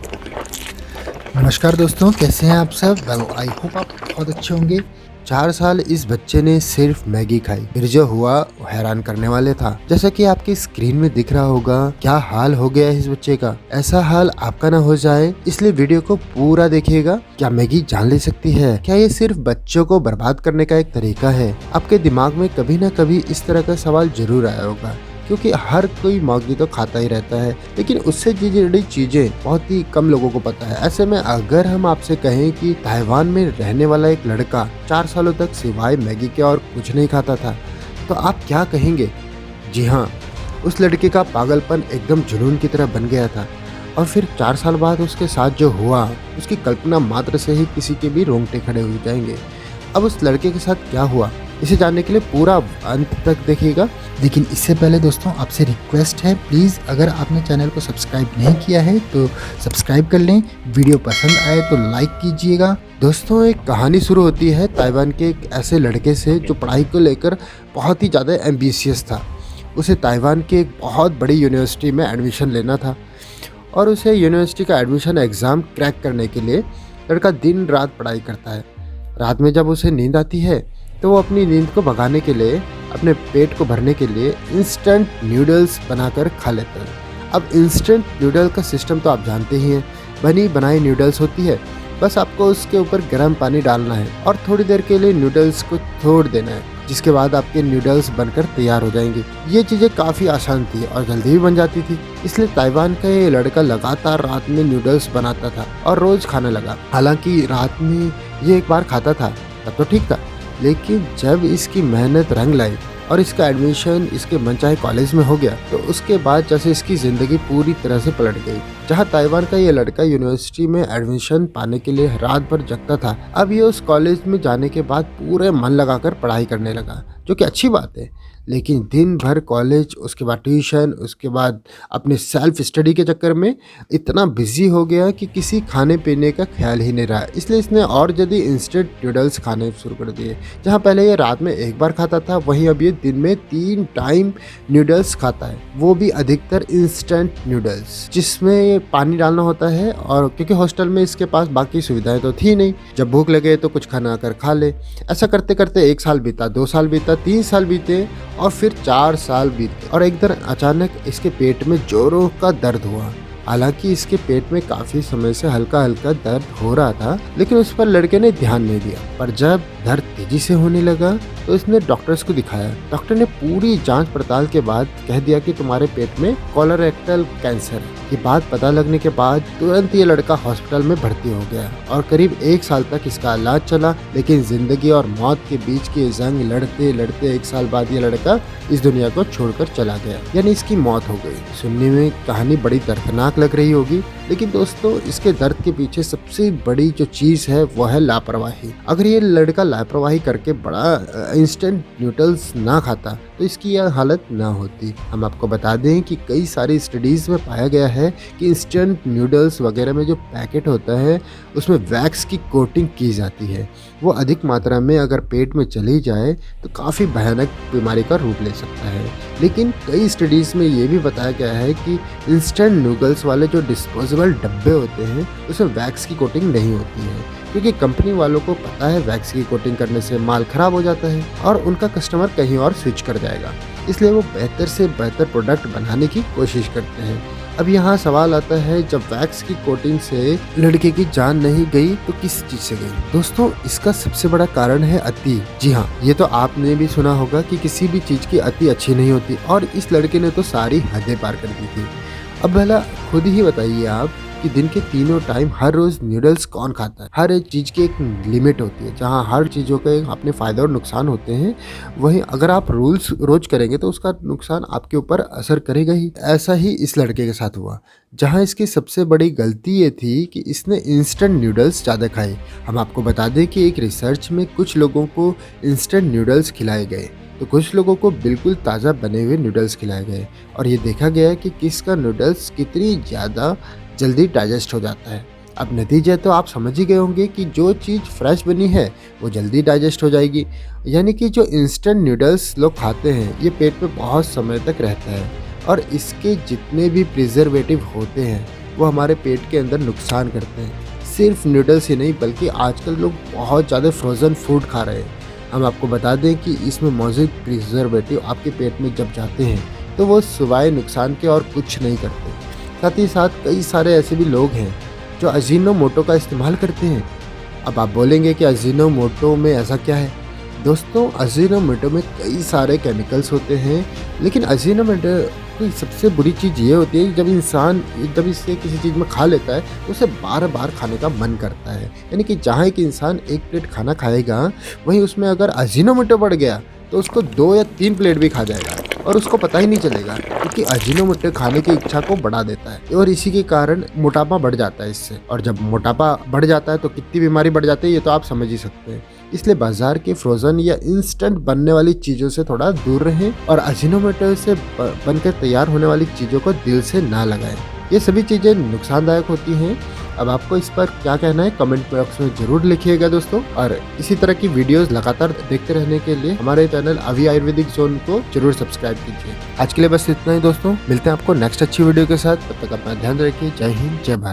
नमस्कार दोस्तों, कैसे हैं आप सब? आई होप आप बहुत अच्छे होंगे। 4 साल इस बच्चे ने सिर्फ मैगी खाई, फिर जो हुआ वो हैरान करने वाले था। जैसा कि आपकी स्क्रीन में दिख रहा होगा, क्या हाल हो गया है इस बच्चे का। ऐसा हाल आपका ना हो जाए, इसलिए वीडियो को पूरा देखिएगा। क्या मैगी जान ले सकती है? क्या ये सिर्फ बच्चों को बर्बाद करने का एक तरीका है? आपके दिमाग में कभी ना कभी इस तरह का सवाल जरूर आया होगा, क्योंकि हर कोई मैगी तो खाता ही रहता है, लेकिन उससे जुड़ी चीजें बहुत ही कम लोगों को पता है। ऐसे में अगर हम आपसे कहें कि ताइवान में रहने वाला एक लड़का 4 सालों तक सिवाय मैगी के और कुछ नहीं खाता था, तो आप क्या कहेंगे? जी हाँ, उस लड़के का पागलपन एकदम जुनून की तरह बन गया था। और फिर 4 साल बाद उसके साथ जो हुआ, उसकी कल्पना मात्र से ही किसी के भी रोंगटे खड़े हो जाएंगे। अब उस लड़के के साथ क्या हुआ, इसे जानने के लिए पूरा अंत तक देखिएगा। लेकिन इससे पहले दोस्तों, आपसे रिक्वेस्ट है, प्लीज़ अगर आपने चैनल को सब्सक्राइब नहीं किया है तो सब्सक्राइब कर लें। वीडियो पसंद आए तो लाइक कीजिएगा। दोस्तों, एक कहानी शुरू होती है ताइवान के एक ऐसे लड़के से जो पढ़ाई को लेकर बहुत ही ज़्यादा एम्बिशियस था। उसे ताइवान की एक बहुत बड़ी यूनिवर्सिटी में एडमिशन लेना था, और उसे यूनिवर्सिटी का एडमिशन एग्ज़ाम क्रैक करने के लिए लड़का दिन रात पढ़ाई करता है। रात में जब उसे नींद आती है तो वो अपनी नींद को भगाने के लिए, अपने पेट को भरने के लिए इंस्टेंट नूडल्स बनाकर खा लेता है। अब इंस्टेंट नूडल का सिस्टम तो आप जानते ही हैं, बनी बनाई नूडल्स होती है। बस आपको उसके ऊपर गर्म पानी डालना है और थोड़ी देर के लिए नूडल्स को छोड़ देना है, जिसके बाद आपके नूडल्स बनकर तैयार हो जाएंगे। ये चीज़ें काफ़ी आसान थी और जल्दी भी बन जाती थी, इसलिए ताइवान का ये लड़का लगातार रात में नूडल्स बनाता था और रोज़ खाने लगा। हालांकि रात में ये एक बार खाता था तब तो ठीक था, लेकिन जब इसकी मेहनत रंग लाई और इसका एडमिशन इसके मनचाहे कॉलेज में हो गया, तो उसके बाद जैसे इसकी ज़िंदगी पूरी तरह से पलट गई। जहां ताइवान का ये लड़का यूनिवर्सिटी में एडमिशन पाने के लिए रात भर जगता था, अब ये उस कॉलेज में जाने के बाद पूरे मन लगाकर पढ़ाई करने लगा, जो कि अच्छी बात है। लेकिन दिन भर कॉलेज, उसके बाद ट्यूशन, उसके बाद अपने सेल्फ स्टडी के चक्कर में इतना बिजी हो गया कि किसी खाने पीने का ख्याल ही नहीं रहा। इसलिए इसने और जल्दी इंस्टेंट नूडल्स खाने शुरू कर दिए। जहाँ पहले ये रात में एक बार खाता था, वहीं अब ये दिन में 3 टाइम नूडल्स खाता है, वो भी अधिकतर इंस्टेंट नूडल्स, जिसमें पानी डालना होता है। और क्योंकि हॉस्टल में इसके पास बाकी सुविधाएं तो थी नहीं, जब भूख लगे तो कुछ खाना आकर खा ले। ऐसा करते करते 1 साल बीता, 2 साल बीता, 3 साल बीते और फिर 4 साल बीते, और एक दिन अचानक इसके पेट में जोरों का दर्द हुआ। हालांकि इसके पेट में काफी समय से हल्का हल्का दर्द हो रहा था, लेकिन उस पर लड़के ने ध्यान नहीं दिया। पर जब दर्द तेजी से होने लगा तो इसने डॉक्टर्स को दिखाया। डॉक्टर ने पूरी जांच पड़ताल के बाद कह दिया कि तुम्हारे पेट में कोलोरेक्टल कैंसर है। ये बात पता लगने के बाद तुरंत ये लड़का हॉस्पिटल में भर्ती हो गया और करीब 1 साल तक इसका इलाज चला। लेकिन जिंदगी और मौत के बीच की जंग लड़ते लड़ते 1 साल बाद ये लड़का इस दुनिया को छोड़कर चला गया, यानी इसकी मौत हो गई। सुनने में कहानी बड़ी दर्दनाक लग रही होगी, लेकिन दोस्तों, इसके दर्द के पीछे सबसे बड़ी जो चीज है वो है लापरवाही। अगर ये लड़का लापरवाही करके बड़ा इंस्टेंट नूडल्स ना खाता तो इसकी यह हालत ना होती। हम आपको बता दें कि कई सारी स्टडीज में पाया गया है कि इंस्टेंट नूडल्स वगैरह में जो पैकेट होता है उसमें वैक्स की कोटिंग की जाती है। वो अधिक मात्रा में अगर पेट में चली जाए तो काफ़ी भयानक बीमारी का रूप ले सकता है। लेकिन कई स्टडीज में ये भी बताया गया है कि इंस्टेंट नूडल्स वाले जो डिस्पोजेबल डब्बे होते हैं उसमें वैक्स की कोटिंग नहीं होती है, क्योंकि कंपनी वालों को पता है वैक्स की कोटिंग करने से माल खराब हो जाता है और उनका कस्टमर कहीं और स्विच कर जाएगा। इसलिए वो बेहतर से बेहतर प्रोडक्ट बनाने की कोशिश करते हैं। अब यहाँ सवाल आता है, जब वैक्स की कोटिंग से लड़के की जान नहीं गई तो किस चीज से गई? दोस्तों, इसका सबसे बड़ा कारण है अति। जी हाँ, ये तो आपने भी सुना होगा कि किसी भी चीज की अति अच्छी नहीं होती, और इस लड़के ने तो सारी हदें पार कर दी थी। अब भला खुद ही बताइए आप कि दिन के तीनों टाइम हर रोज नूडल्स कौन खाता है? हर एक चीज की एक लिमिट होती है, जहाँ हर चीजों के अपने फायदे और नुकसान होते हैं। वहीं अगर आप रूल्स रोज करेंगे तो उसका नुकसान आपके ऊपर असर करेगा ही। ऐसा ही इस लड़के के साथ हुआ, जहाँ इसकी सबसे बड़ी गलती ये थी कि इसने इंस्टेंट नूडल्स ज़्यादा खाए। हम आपको बता दें कि एक रिसर्च में कुछ लोगों को इंस्टेंट नूडल्स खिलाए गए तो कुछ लोगों को बिल्कुल ताज़ा बने हुए नूडल्स खिलाए गए, और ये देखा गया कि किसका नूडल्स कितनी ज़्यादा जल्दी डाइजेस्ट हो जाता है। अब नतीजा तो आप समझ ही गए होंगे कि जो चीज़ फ्रेश बनी है वो जल्दी डाइजेस्ट हो जाएगी, यानी कि जो इंस्टेंट नूडल्स लोग खाते हैं ये पेट में बहुत समय तक रहता है, और इसके जितने भी प्रिजर्वेटिव होते हैं वो हमारे पेट के अंदर नुकसान करते हैं। सिर्फ नूडल्स ही नहीं बल्कि आजकल लोग बहुत ज़्यादा फ्रोज़न फूड खा रहे हैं। हम आपको बता दें कि इसमें मौजूद प्रिजर्वेटिव आपके पेट में जब जाते हैं तो वो सिवाय नुकसान के और कुछ नहीं करते। साथ ही साथ कई सारे ऐसे भी लोग हैं जो अजीनोमोटो का इस्तेमाल करते हैं। अब आप बोलेंगे कि अजीनोमोटो में ऐसा क्या है? दोस्तों, अजीनोमोटो में कई सारे केमिकल्स होते हैं, लेकिन अजीनोमोटो की सबसे बुरी चीज़ ये होती है कि जब इंसान जब इसे किसी चीज़ में खा लेता है तो उसे बार बार खाने का मन करता है। यानी कि जहाँ एक इंसान एक प्लेट खाना खाएगा, वहीं उसमें अगर अजीनोमोटो बढ़ गया तो उसको 2 या 3 प्लेट भी खा जाएगा और उसको पता ही नहीं चलेगा, क्योंकि अजीनोमोटो खाने की इच्छा को बढ़ा देता है और इसी के कारण मोटापा बढ़ जाता है इससे। और जब मोटापा बढ़ जाता है तो कितनी बीमारी बढ़ जाती है ये तो आप समझ ही सकते हैं। इसलिए बाजार के फ्रोजन या इंस्टेंट बनने वाली चीज़ों से थोड़ा दूर रहें और अजीनोमोटो से बनकर तैयार होने वाली चीज़ों को दिल से ना लगाएं। ये सभी चीज़ें नुकसानदायक होती हैं। अब आपको इस पर क्या कहना है कमेंट बॉक्स में जरूर लिखिएगा दोस्तों। और इसी तरह की वीडियोस लगातार देखते रहने के लिए हमारे चैनल अभी आयुर्वेदिक जोन को जरूर सब्सक्राइब कीजिए। आज के लिए बस इतना ही दोस्तों, मिलते हैं आपको नेक्स्ट अच्छी वीडियो के साथ। तब तक अपना ध्यान रखिए। जय हिंद, जय भारत।